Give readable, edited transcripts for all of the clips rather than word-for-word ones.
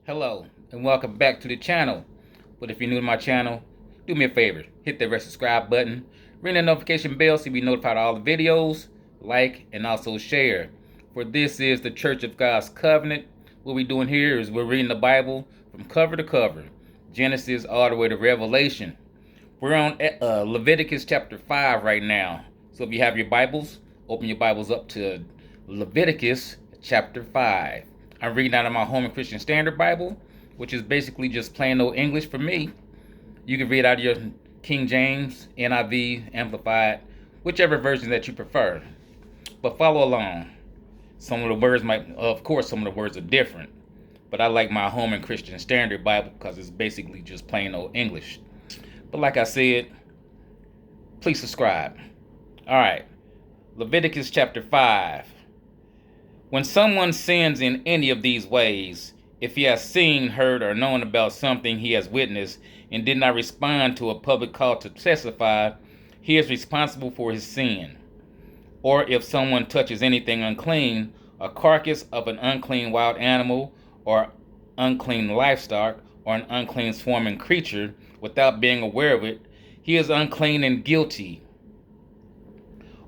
Hello and welcome back to the channel. But if you're new to my channel, do me a favor, hit the red subscribe button, ring the notification bell so you be notified of all the videos, like, and also share. For this is the Church of God's Covenant. What we're doing here is we're reading the Bible from cover to cover, Genesis all the way to Revelation. We're on Leviticus chapter 5 right now. So if you have your Bibles, open your Bibles up to Leviticus chapter 5. I'm reading out of my Home and Christian Standard Bible, which is basically just plain old English for me. You can read out of your King James, NIV, Amplified, whichever version that you prefer. But follow along. Some of the words some of the words are different. But I like my Home and Christian Standard Bible because it's basically just plain old English. But like I said, please subscribe. All right, Leviticus chapter 5. When someone sins in any of these ways, if he has seen, heard, or known about something he has witnessed and did not respond to a public call to testify, he is responsible for his sin. Or if someone touches anything unclean, a carcass of an unclean wild animal, or unclean livestock, or an unclean swarming creature, without being aware of it, he is unclean and guilty.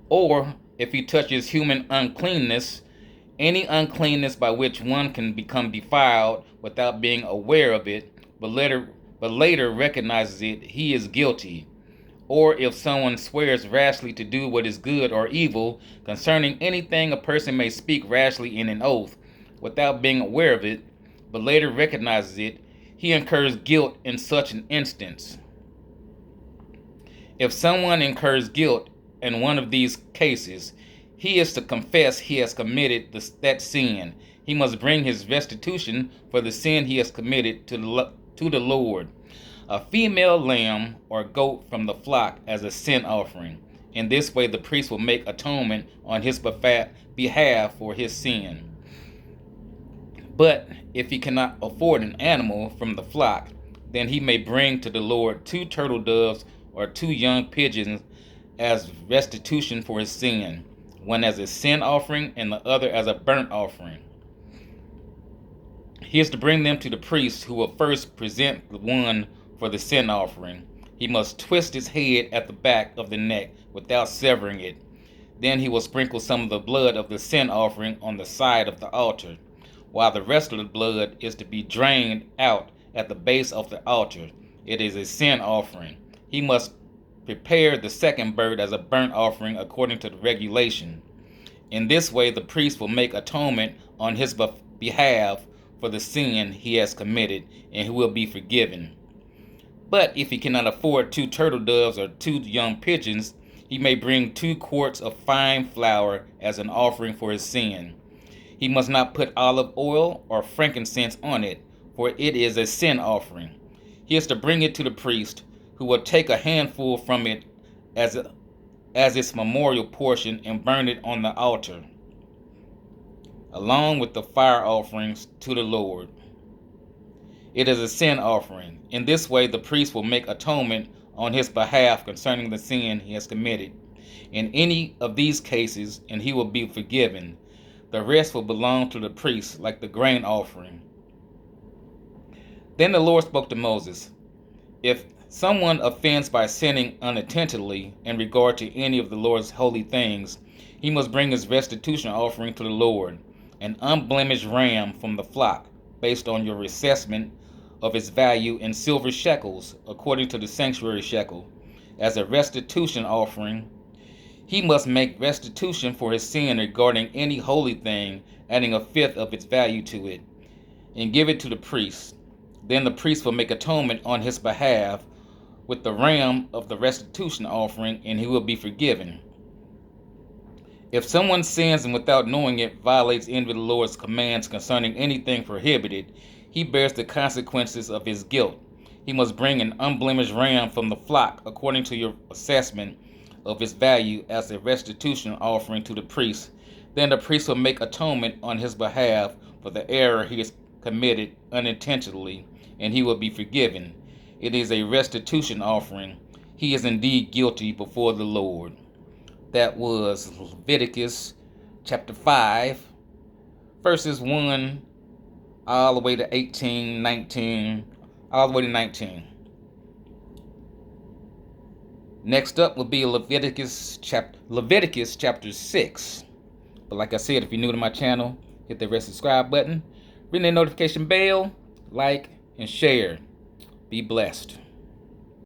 Or if he touches human uncleanness, any uncleanness by which one can become defiled without being aware of it, but later recognizes it, he is guilty. Or if someone swears rashly to do what is good or evil concerning anything, a person may speak rashly in an oath without being aware of it, but later recognizes it, he incurs guilt in such an instance. If someone incurs guilt in one of these cases, he is to confess he has committed that sin. He must bring his restitution for the sin he has committed to the Lord. A female lamb or goat from the flock as a sin offering. In this way the priest will make atonement on his behalf for his sin. But if he cannot afford an animal from the flock, then he may bring to the Lord 2 turtle doves or 2 young pigeons as restitution for his sin, one as a sin offering and the other as a burnt offering. He is to bring them to the priest, who will first present the one for the sin offering. He must twist its head at the back of the neck without severing it. Then he will sprinkle some of the blood of the sin offering on the side of the altar, while the rest of the blood is to be drained out at the base of the altar. It is a sin offering. He must prepare the second bird as a burnt offering according to the regulation. In this way the priest will make atonement on his behalf for the sin he has committed, and he will be forgiven. But if he cannot afford 2 turtle doves or 2 young pigeons, he may bring 2 quarts of fine flour as an offering for his sin. He must not put olive oil or frankincense on it, for it is a sin offering. He is to bring it to the priest, who will take a handful from it as its memorial portion and burn it on the altar, along with the fire offerings to the Lord. It is a sin offering. In this way the priest will make atonement on his behalf concerning the sin he has committed in any of these cases, and he will be forgiven. The rest will belong to the priest, like the grain offering. Then the Lord spoke to Moses, "If someone offends by sinning unintentionally in regard to any of the Lord's holy things, he must bring his restitution offering to the Lord, an unblemished ram from the flock, based on your assessment of its value in silver shekels, according to the sanctuary shekel, as a restitution offering. He must make restitution for his sin regarding any holy thing, adding 1/5 of its value to it, and give it to the priest. Then the priest will make atonement on his behalf with the ram of the restitution offering, and he will be forgiven. If someone sins and without knowing it violates any of the Lord's commands concerning anything prohibited, he bears the consequences of his guilt. He must bring an unblemished ram from the flock according to your assessment of its value as a restitution offering to the priest. Then the priest will make atonement on his behalf for the error he has committed unintentionally, and he will be forgiven. It is a restitution offering. He is indeed guilty before the Lord." That was Leviticus chapter 5, verses 1 all the way to 18, 19, all the way to 19. Next up will be Leviticus chapter 6. But like I said, if you're new to my channel, hit the red subscribe button, ring the notification bell, like, and share. Be blessed.